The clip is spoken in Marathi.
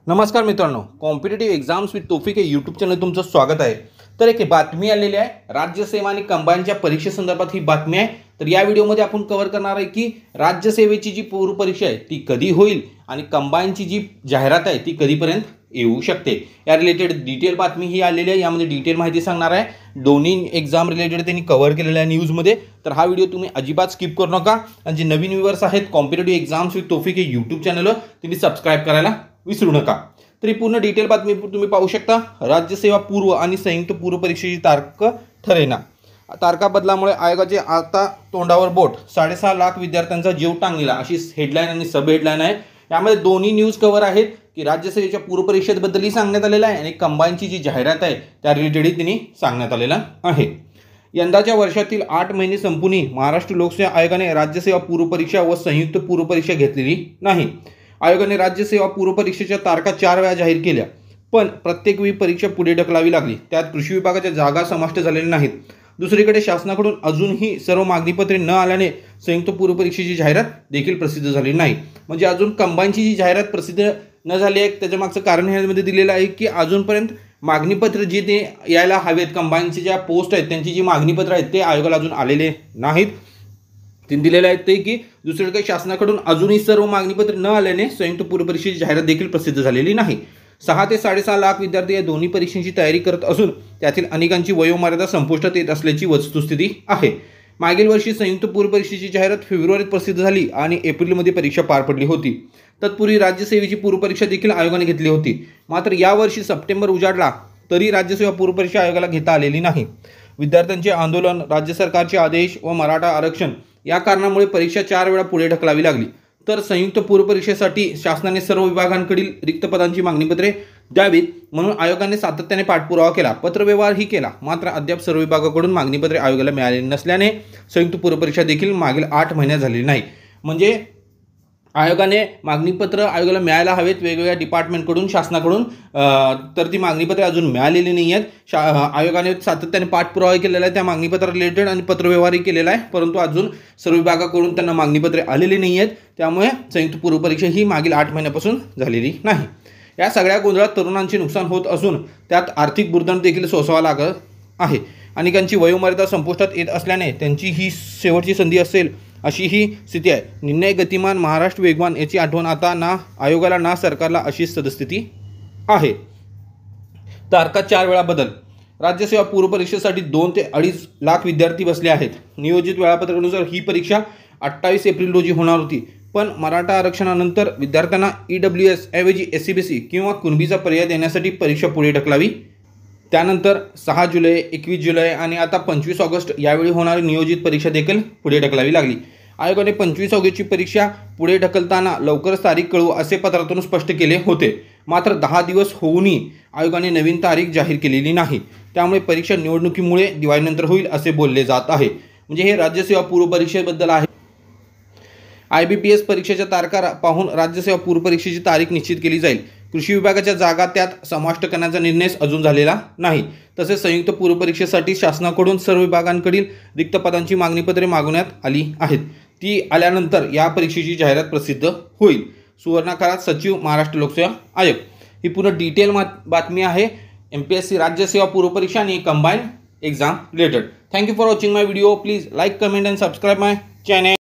नमस्कार मित्रांनो, कॉम्पिटेटिव्ह एक्झाम्स विथ तौफिक हे यूट्यूब चॅनल तुमचं स्वागत आहे। तर एक बातमी आलेली आहे, राज्यसेवा आणि कंबाईनच्या परीक्षेसंदर्भात ही बातमी आहे। तर या व्हिडिओमध्ये आपण कव्हर करणार आहे की राज्यसेवेची जी पूर्व परीक्षा आहे ती कधी होईल आणि कंबाईनची जी जाहिरात आहे ती कधीपर्यंत येऊ शकते, या रिलेटेड डिटेल बातमी ही आलेली आहे। यामध्ये डिटेल माहिती सांगणार आहे, दोन्ही एक्झाम रिलेटेड त्यांनी कव्हर केलेल्या आहे न्यूजमध्ये। तर हा व्हिडिओ तुम्ही अजिबात स्किप करू नका आणि जे नवीन व्ह्यूअर्स आहेत कॉम्पिटेटिव्ह एक्झाम्स विथ तौफिक हे यूट्यूब चॅनल तुम्ही सबस्क्राइब करायला विसरू नका। तर ही पूर्ण डिटेल बातमी तुम्ही पाहू शकता। राज्यसेवा पूर्व आणि संयुक्त पूर्व परीक्षेची तारीख ठरेना, तारखा बदलामुळे आयोगाचे आता तोंडावर बोट, 6.5 लाख विद्यार्थ्यांचा जीव टांगलेला, अशी हेडलाईन आणि सब हेडलाईन आहे। यामध्ये दोन्ही न्यूज कव्हर आहेत की राज्यसेवेच्या पूर्व परीक्षेबद्दलही सांगण्यात आलेलं आहे आणि कंबाईनची जी जाहिरात आहे त्या रिलेटेडही त्यांनी सांगण्यात आलेलं आहे। यंदाच्या वर्षातील 8 महिने संपूनही महाराष्ट्र लोकसेवा आयोगाने राज्यसेवा पूर्व परीक्षा व संयुक्त पूर्व परीक्षा घेतलेली नाही। आयोगाने राज्यसेवा पूर्व परीक्षेच्या तारखा 4 वेळा जाहीर केल्या, पण प्रत्येक वेळी परीक्षा पुढे ढकलावी लागली। त्यात कृषी विभागाच्या जागा समाविष्ट झालेल्या नाहीत। दुसरीकडे शासनाकडून अजूनही सर्व मागणीपत्रे न आल्याने संयुक्त पूर्व परीक्षेची जाहिरात देखील प्रसिद्ध झाली नाही। म्हणजे अजून कंबाईनची जी जाहिरात प्रसिद्ध न झाली आहे त्याच्या मागचं कारण ह्यामध्ये दिलेलं आहे की अजूनपर्यंत मागणीपत्र जे ते यायला हवेत, कंबाईनचे ज्या पोस्ट आहेत त्यांची जी मागणीपत्र आहेत ते आयोगाला अजून आलेले नाहीत। तीन दिलेले आहेत ते की दुसरीकडे शासनाकडून अजूनही सर्व मागणीपत्र न आल्याने संयुक्त पूर्व परीक्षेची जाहिरात देखील प्रसिद्ध झालेली नाही। 6 ते 6.5 लाख विद्यार्थी या दोन्ही परीक्षांची तयारी करत असून त्यातील अनेकांची वयोमर्यादा संपुष्टात येत असल्याची वस्तुस्थिती आहे। मागील वर्षी संयुक्त पूर्व परीक्षेची जाहिरात फेब्रुवारीत प्रसिद्ध झाली आणि एप्रिलमध्ये परीक्षा पार पडली होती। तत्पूर्वी राज्यसेवेची पूर्व परीक्षा देखील आयोगाने घेतली होती। मात्र यावर्षी सप्टेंबर उजाडला तरी राज्यसेवा पूर्व परीक्षा आयोगाला घेता आलेली नाही। विद्यार्थ्यांचे आंदोलन, राज्य सरकारचे आदेश व मराठा आरक्षण या कारणामुळे परीक्षा 4 वेळा पुढे ढकलावी लागली। तर संयुक्त पूर्व परीक्षेसाठी शासनाने सर्व विभागांकडील रिक्त पदांची मागणीपत्रे द्यावीत म्हणून आयोगाने सातत्याने पाठपुरावा केला, पत्रव्यवहारही केला। मात्र अद्याप सर्व विभागाकडून मागणीपत्रे आयोगाला मिळालेली नसल्याने संयुक्त पूर्व परीक्षा देखील मागील 8 महिन्यात झालेली नाही। म्हणजे आयोगाने मागणीपत्र आयोगाला मिळायला हवेत वेगवेगळ्या डिपार्टमेंटकडून, शासनाकडून, तर ती मागणीपत्रे अजून मिळालेली नाही आहेत। आयोगाने सातत्याने पाठपुरावा केलेला आहे त्या मागणीपत्र रिलेटेड आणि पत्रव्यवहारही केलेला आहे, परंतु अजून सर्व विभागाकडून त्यांना मागणीपत्रे आलेली नाही आहेत। त्यामुळे संयुक्त पूर्व परीक्षा ही मागील 8 महिन्यापासून झालेली नाही। या सगळ्या गोंधळात तरुणांचे नुकसान होत असून त्यात आर्थिक बुरधण देखील सोसावा लागत आहे। अनेकांची वयोमर्यादा संपुष्टात येत असल्याने त्यांची ही शेवटची संधी असेल अशी ही स्थिती आहे। निर्णय गतिमान, महाराष्ट्र वेगवान याची आठवण आता ना आयोगाला ना सरकारला अशी सद्यस्थिती आहे। तारखा 4 वेळा बदल, राज्यसेवा पूर्व परीक्षेसाठी 2 ते 2.5 लाख विद्यार्थी बसले आहेत। नियोजित वेळापत्रकानुसार ही परीक्षा 28 एप्रिल रोजी होणार होती, पण मराठा आरक्षणानंतर विद्यार्थ्यांना EWS ऐवजी SCBC किंवा कुणबीचा पर्याय देण्यासाठी परीक्षा पुढे ढकलावी। त्यानंतर 6 जुलै, 21 जुलै आणि आता 25 ऑगस्ट यावेळी होणारी नियोजित परीक्षा देखील पुढे ढकलावी लागली। आयोगाने 25 ऑगस्टची परीक्षा पुढे ढकलताना लवकरच तारीख कळवू असे पत्रातून स्पष्ट केले होते। मात्र 10 दिवस होऊनही आयोगाने नवीन तारीख जाहीर केलेली नाही। त्यामुळे परीक्षा निवडणुकीमुळे दिवाळीनंतर होईल असे बोलले जात आहे। म्हणजे हे राज्यसेवा पूर्व परीक्षेबद्दल आहे। IBPS परीक्षेच्या तारखा पाहून राज्यसेवा पूर्व परीक्षेची तारीख निश्चित केली जाईल। कृषी विभागाच्या जागा त्यात समाविष्ट करण्याचा निर्णय अजून झालेला नाही। तसेच संयुक्त पूर्व परीक्षेसाठी शासनाकडून सर्व विभागांकडील रिक्त पदांची मागणीपत्रे मागवण्यात आली आहेत। ती आल्यानंतर या परीक्षेची जाहिरात प्रसिद्ध होईल। सुवर्णाक्षरात सचिव, महाराष्ट्र लोकसेवा आयोग। ही पूर्ण डिटेल बातमी आहे MPSC राज्यसेवा पूर्व परीक्षा आणि combine exam related. Thank you for watching my video. Please like, comment and subscribe my channel.